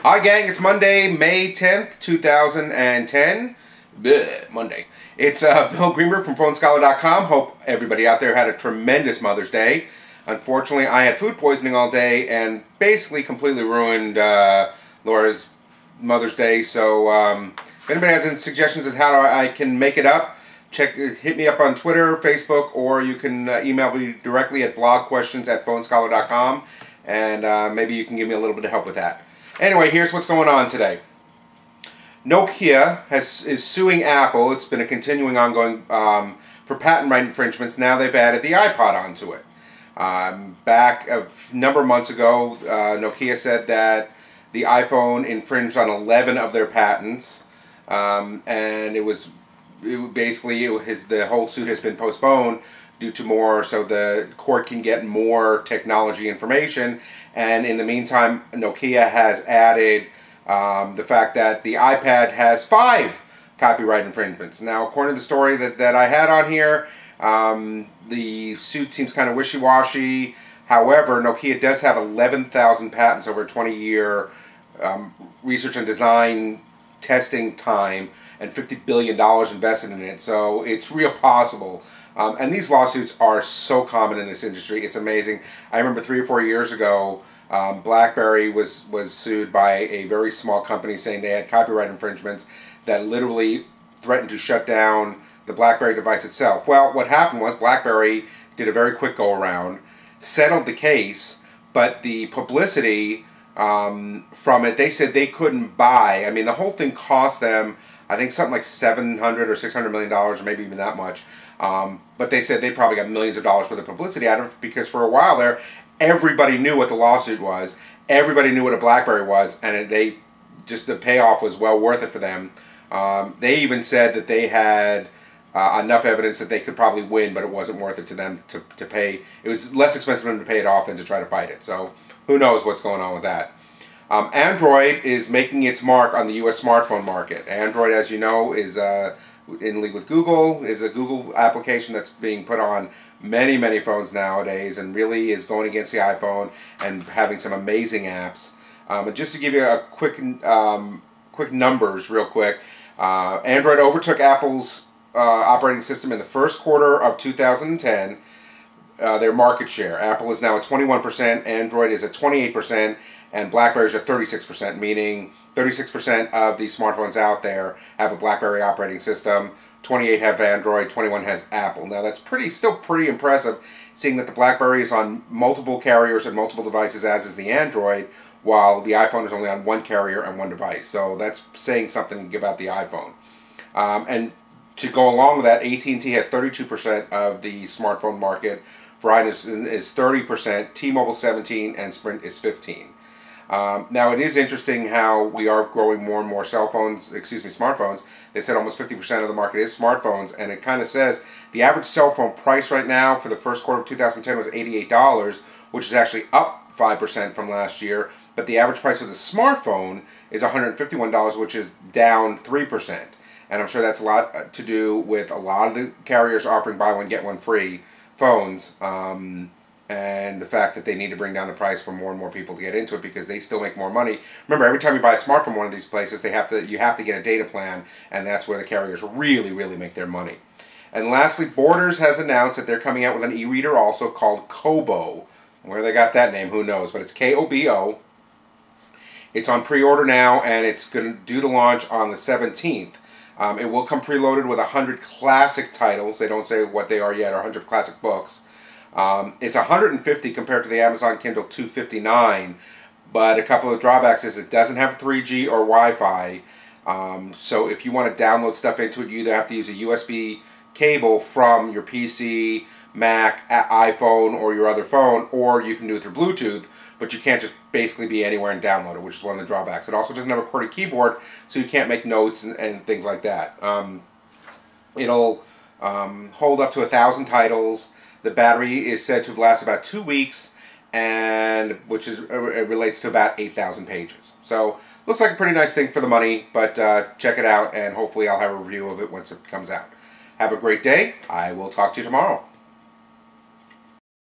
Hi gang, it's Monday, May 10th, 2010. Blech, Monday. It's Bill Greenberg from PhoneScholar.com. Hope everybody out there had a tremendous Mother's Day. Unfortunately, I had food poisoning all day and basically completely ruined Laura's Mother's Day. So if anybody has any suggestions as how I can make it up, hit me up on Twitter, Facebook, or you can email me directly at blogquestions@PhoneScholar.com, and maybe you can give me a little bit of help with that. Anyway, here's what's going on today. Nokia is suing Apple. It's been a continuing ongoing for patent right infringements. Now they've added the iPod onto it. Back a number of months ago, Nokia said that the iPhone infringed on 11 of their patents, and the whole suit has been postponed due to more, so the court can get more technology information. And in the meantime, Nokia has added the fact that the iPad has 5 copyright infringements. Now, according to the story that I had on here, the suit seems kind of wishy-washy. However, Nokia does have 11,000 patents over a 20-year research and design testing time and $50 billion invested in it, so it's real possible. And these lawsuits are so common in this industry. It's amazing. I remember 3 or 4 years ago, BlackBerry was sued by a very small company saying they had copyright infringements that literally threatened to shut down the BlackBerry device itself. Well, what happened was BlackBerry did a very quick go-around, settled the case, but the publicity from it, they said they couldn't buy. I mean, the whole thing cost them, I think, something like $700 or $600 million, or maybe even that much. But they said they probably got millions of dollars worth of publicity out of it, because for a while there, everybody knew what the lawsuit was. Everybody knew what a BlackBerry was, and the payoff was well worth it for them. They even said that they had enough evidence that they could probably win, but it wasn't worth it to them to pay. It was less expensive for them to pay it off than to try to fight it. So who knows what's going on with that. Android is making its mark on the U.S. smartphone market. Android, as you know, is in league with Google, is a Google application that's being put on many, many phones nowadays, and really is going against the iPhone and having some amazing apps. And just to give you a quick numbers real quick, Android overtook Apple's operating system in the first quarter of 2010. Their market share. Apple is now at 21%, Android is at 28%, and BlackBerry is at 36%, meaning 36% of the smartphones out there have a BlackBerry operating system, 28 have Android, 21 has Apple. Now that's still pretty impressive, seeing that the BlackBerry is on multiple carriers and multiple devices, as is the Android, while the iPhone is only on one carrier and one device. So that's saying something about the iPhone. And to go along with that, AT&T has 32% of the smartphone market, Verizon is 30%, T-Mobile 17%, and Sprint is 15%. Now, it is interesting how we are growing more and more smartphones. They said almost 50% of the market is smartphones, and it kind of says the average cell phone price right now for the first quarter of 2010 was $88, which is actually up 5% from last year, but the average price of the smartphone is $151, which is down 3%. And I'm sure that's a lot to do with a lot of the carriers offering buy one, get one free phones, and the fact that they need to bring down the price for more and more people to get into it, because they still make more money. Remember, every time you buy a smartphone from one of these places, you have to get a data plan, and that's where the carriers really, really make their money. And lastly, Borders has announced that they're coming out with an e-reader also called Kobo. Where they got that name, who knows, but it's K-O-B-O. It's on pre-order now, and it's due to launch on the 17th. It will come preloaded with 100 classic titles. They don't say what they are yet, or 100 classic books. It's $150 compared to the Amazon Kindle $259, but a couple of drawbacks is it doesn't have 3G or Wi-Fi. So if you want to download stuff into it, you either have to use a USB cable from your PC, Mac, iPhone, or your other phone, or you can do it through Bluetooth, but you can't just basically be anywhere and download it, which is one of the drawbacks. It also doesn't have a QWERTY keyboard, so you can't make notes and things like that. It'll hold up to 1,000 titles. The battery is said to last about 2 weeks, and it relates to about 8,000 pages. So looks like a pretty nice thing for the money, but check it out, and hopefully I'll have a review of it once it comes out. Have a great day. I will talk to you tomorrow.